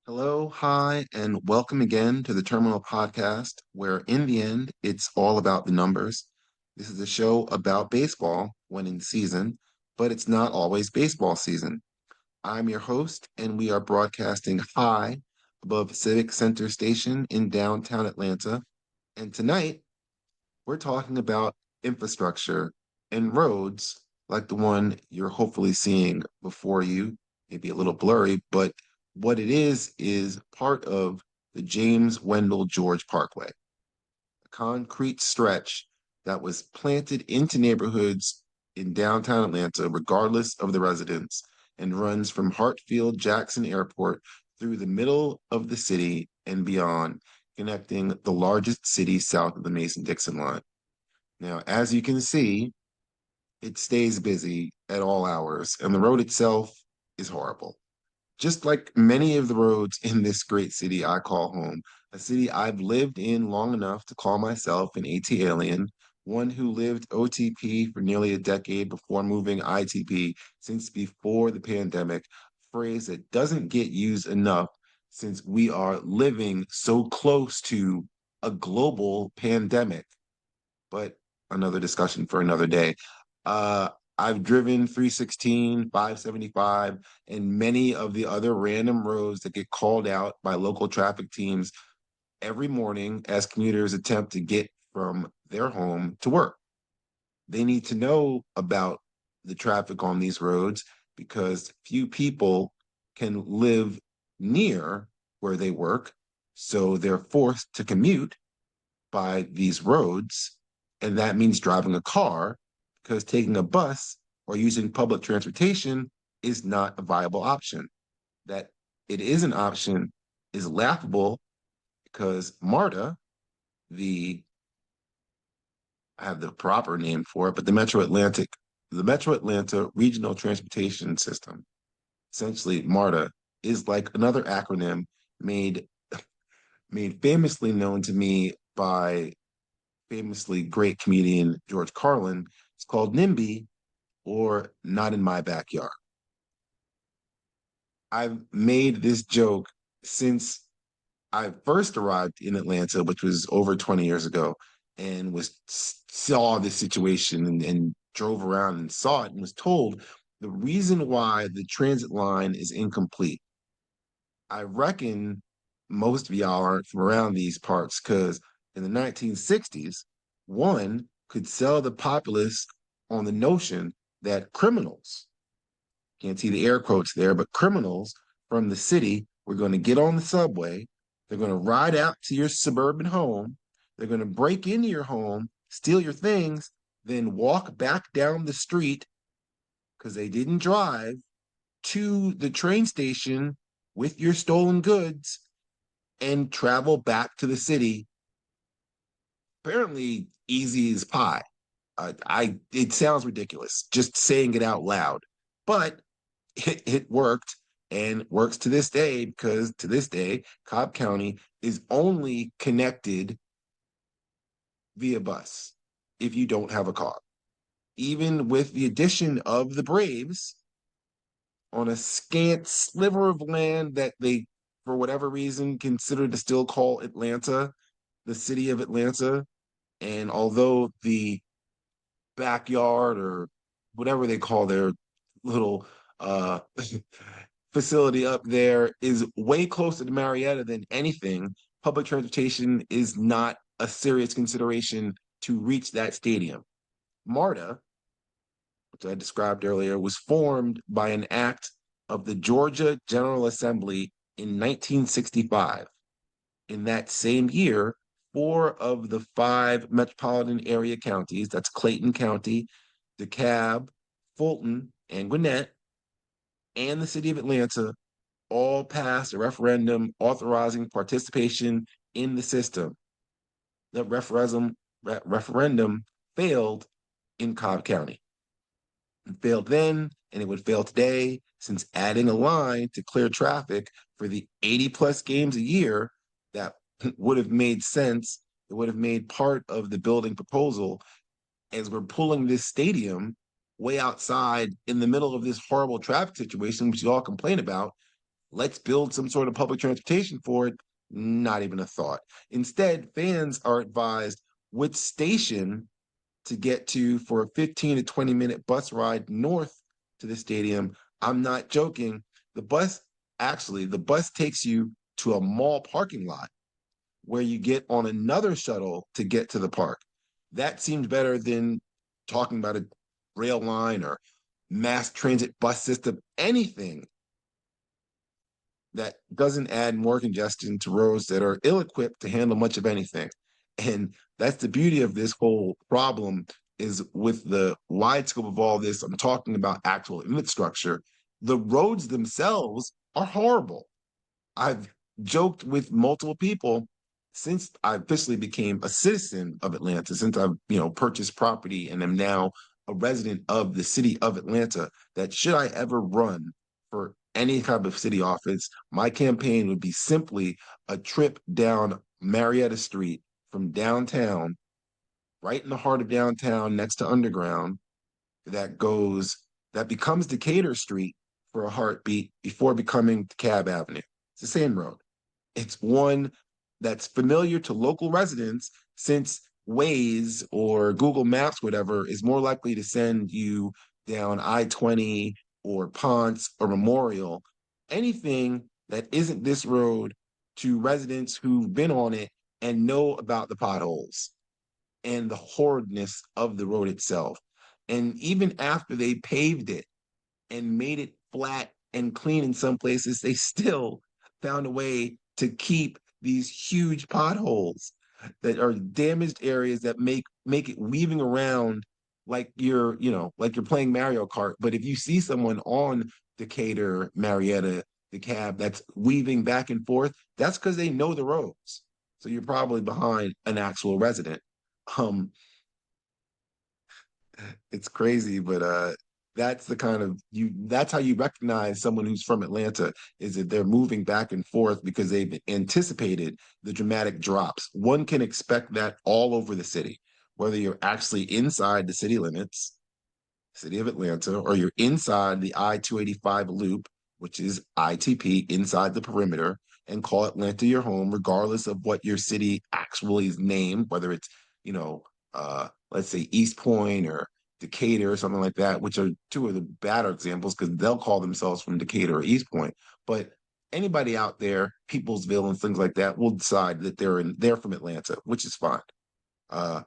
Hello, hi, and welcome again to the Terminal Podcast, where in the end, it's all about the numbers. This is a show about baseball when in season, but it's not always baseball season. I'm your host, and we are broadcasting high above Civic Center Station in downtown Atlanta. And tonight, we're talking about infrastructure and roads like the one you're hopefully seeing before you, maybe a little blurry, but what it is part of the James Wendell George Parkway, a concrete stretch that was planted into neighborhoods in downtown Atlanta, regardless of the residents, and runs from Hartfield Jackson Airport through the middle of the city and beyond, connecting the largest city south of the Mason-Dixon line. Now, as you can see, it stays busy at all hours, and the road itself is horrible. Just like many of the roads in this great city I call home, a city I've lived in long enough to call myself an AT alien, one who lived OTP for nearly a decade before moving ITP since before the pandemic, a phrase that doesn't get used enough since we are living so close to a global pandemic. But another discussion for another day. Uh, I've driven 316, 575, and many of the other random roads that get called out by local traffic teams every morning as commuters attempt to get from their home to work. They need to know about the traffic on these roads because few people can live near where they work, so they're forced to commute by these roads, and that means driving a car because taking a bus or using public transportation is not a viable option. That it is an option is laughable because MARTA, the I have the proper name for it, but the Metro Atlanta Regional Transportation System, essentially MARTA, is like another acronym made made famously known to me by famously great comedian George Carlin. It's called NIMBY, or Not in My Backyard. I've made this joke since I first arrived in Atlanta, which was over 20 years ago, and saw this situation and drove around and saw it and was told the reason why the transit line is incomplete. I reckon most of y'all aren't from around these parts because in the 1960s, one could sell the populace on the notion that criminals, can't see the air quotes there, but criminals from the city were going to get on the subway. They're going to ride out to your suburban home. They're going to break into your home, steal your things, then walk back down the street because they didn't drive to the train station with your stolen goods and travel back to the city. Apparently, easy as pie. It sounds ridiculous just saying it out loud, but it worked and works to this day because to this day, Cobb County is only connected via bus if you don't have a car. Even with the addition of the Braves on a scant sliver of land that they, for whatever reason, consider to still call Atlanta, the city of Atlanta. And although the backyard or whatever they call their little facility up there is way closer to Marietta than anything, public transportation is not a serious consideration to reach that stadium. MARTA, which I described earlier, was formed by an act of the Georgia General Assembly in 1965. In that same year, four of the five metropolitan area counties, that's Clayton County, DeKalb, Fulton, and Gwinnett, and the city of Atlanta, all passed a referendum authorizing participation in the system. The referendum failed in Cobb County. It failed then, and it would fail today, since adding a line to clear traffic for the 80 plus games a year that would have made sense. It would have made part of the building proposal as we're pulling this stadium way outside in the middle of this horrible traffic situation, which you all complain about. Let's build some sort of public transportation for it. Not even a thought. Instead, fans are advised which station to get to for a 15 to 20-minute bus ride north to the stadium. I'm not joking. The bus takes you to a mall parking lot where you get on another shuttle to get to the park. That seemed better than talking about a rail line or mass transit bus system, anything that doesn't add more congestion to roads that are ill-equipped to handle much of anything. And that's the beauty of this whole problem is with the wide scope of all this, I'm talking about actual infrastructure. The roads themselves are horrible. I've joked with multiple people since I officially became a citizen of Atlanta, since I've, purchased property and am now a resident of the city of Atlanta, that should I ever run for any type of city office, my campaign would be simply a trip down Marietta Street from downtown, right in the heart of downtown, next to Underground, that goes that becomes Decatur Street for a heartbeat before becoming DeKalb Avenue. It's the same road. It's one that's familiar to local residents since Waze or Google Maps, whatever, is more likely to send you down I-20 or Ponce or Memorial, anything that isn't this road to residents who've been on it and know about the potholes and the horridness of the road itself. And even after they paved it and made it flat and clean in some places, they still found a way to keep these huge potholes that are damaged areas that make it weaving around like you're playing Mario Kart. But if you see someone on Decatur, Marietta, the cab that's weaving back and forth, that's because they know the roads. So you're probably behind an actual resident. Um, it's crazy, but that's the kind of that's how you recognize someone who's from Atlanta, is that they're moving back and forth because they've anticipated the dramatic drops. One can expect that all over the city, whether you're actually inside the city limits, city of Atlanta, or you're inside the I-285 loop, which is ITP, inside the perimeter, and call Atlanta your home, regardless of what your city actually is named, whether it's, let's say East Point or Decatur or something like that, which are two of the better examples because they'll call themselves from Decatur or East Point. But anybody out there, Peoplesville and things like that, will decide that they're from Atlanta, which is fine. Uh,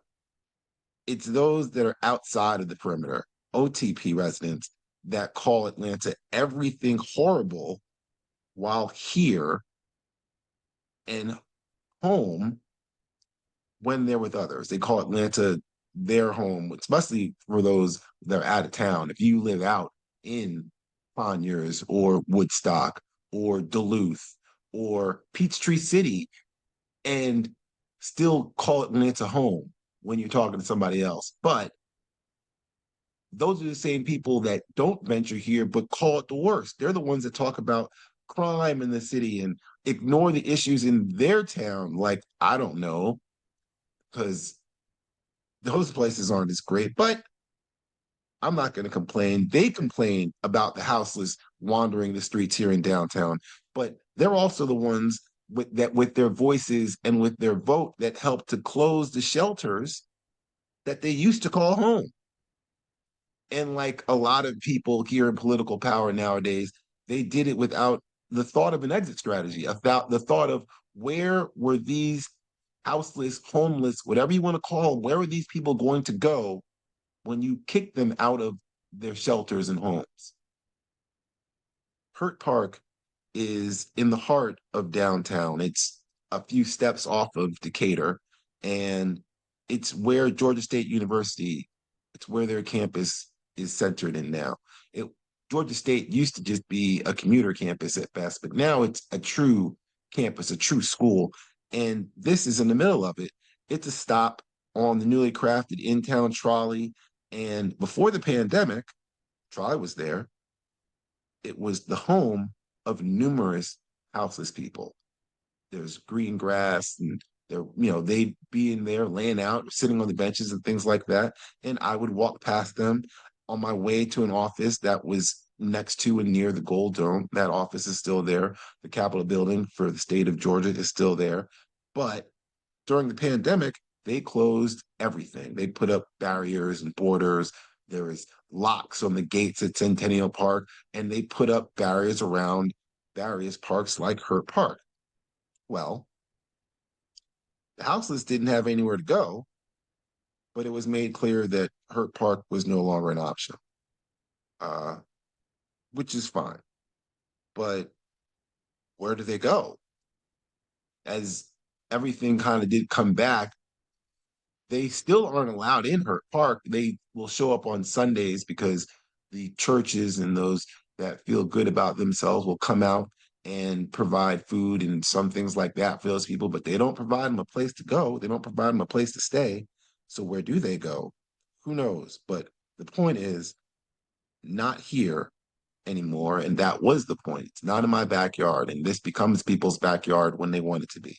it's those that are outside of the perimeter, OTP residents, that call Atlanta everything horrible while here and home when they're with others. They call Atlanta their home, especially for those that are out of town. If you live out in Conyers or Woodstock or Duluth or Peachtree City and still call Atlanta home when you're talking to somebody else. But those are the same people that don't venture here but call it the worst. They're the ones that talk about crime in the city and ignore the issues in their town. Like, I don't know, because those places aren't as great, but I'm not going to complain. They complain about the houseless wandering the streets here in downtown, but they're also the ones with their voices and with their vote that helped to close the shelters that they used to call home. And like a lot of people here in political power nowadays, they did it without the thought of an exit strategy, about the thought of where were these houseless, homeless, whatever you want to call them, where are these people going to go when you kick them out of their shelters and homes? Hurt Park is in the heart of downtown. It's a few steps off of Decatur, and it's where Georgia State University, it's where their campus is centered in now. It, Georgia State used to just be a commuter campus at best, but now it's a true campus, a true school. And this is in the middle of it. It's a stop on the newly crafted in-town trolley. And before the pandemic, trolley was there. It was the home of numerous houseless people. There's green grass and they'd be in there laying out, sitting on the benches and things like that. And I would walk past them on my way to an office that was next to and near the Gold Dome. That office is still there. The Capitol building for the state of Georgia is still there. But during the pandemic, they closed everything. They put up barriers and borders. There was locks on the gates at Centennial Park, and they put up barriers around various parks like Hurt Park. Well, the houseless didn't have anywhere to go, but it was made clear that Hurt Park was no longer an option, uh, which is fine. But where do they go? As everything kind of did come back, they still aren't allowed in Hurt Park. They will show up on Sundays because the churches and those that feel good about themselves will come out and provide food and some things like that for those people, but they don't provide them a place to go. They don't provide them a place to stay. So where do they go? Who knows? But the point is not here anymore. And that was the point. It's not in my backyard. And this becomes people's backyard when they want it to be.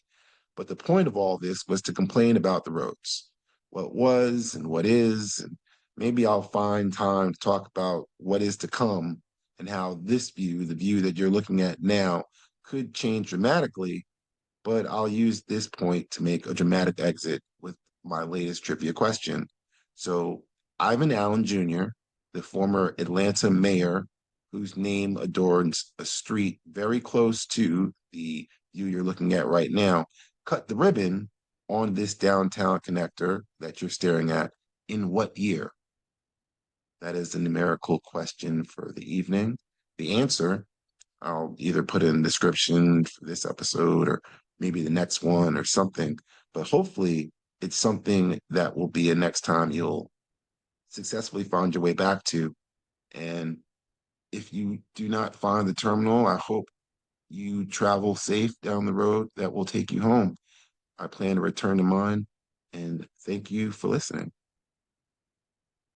But the point of all this was to complain about the roads, what was and what is. And maybe I'll find time to talk about what is to come and how this view, the view that you're looking at now, could change dramatically. But I'll use this point to make a dramatic exit with my latest trivia question. So, Ivan Allen Jr., the former Atlanta mayor, whose name adorns a street very close to the view you're looking at right now, cut the ribbon on this downtown connector that you're staring at in what year? That is the numerical question for the evening. The answer, I'll either put in the description for this episode or maybe the next one or something, but hopefully it's something that will be a next time you'll successfully find your way back to. And if you do not find the terminal, I hope you travel safe down the road that will take you home. I plan to return to mine, and thank you for listening.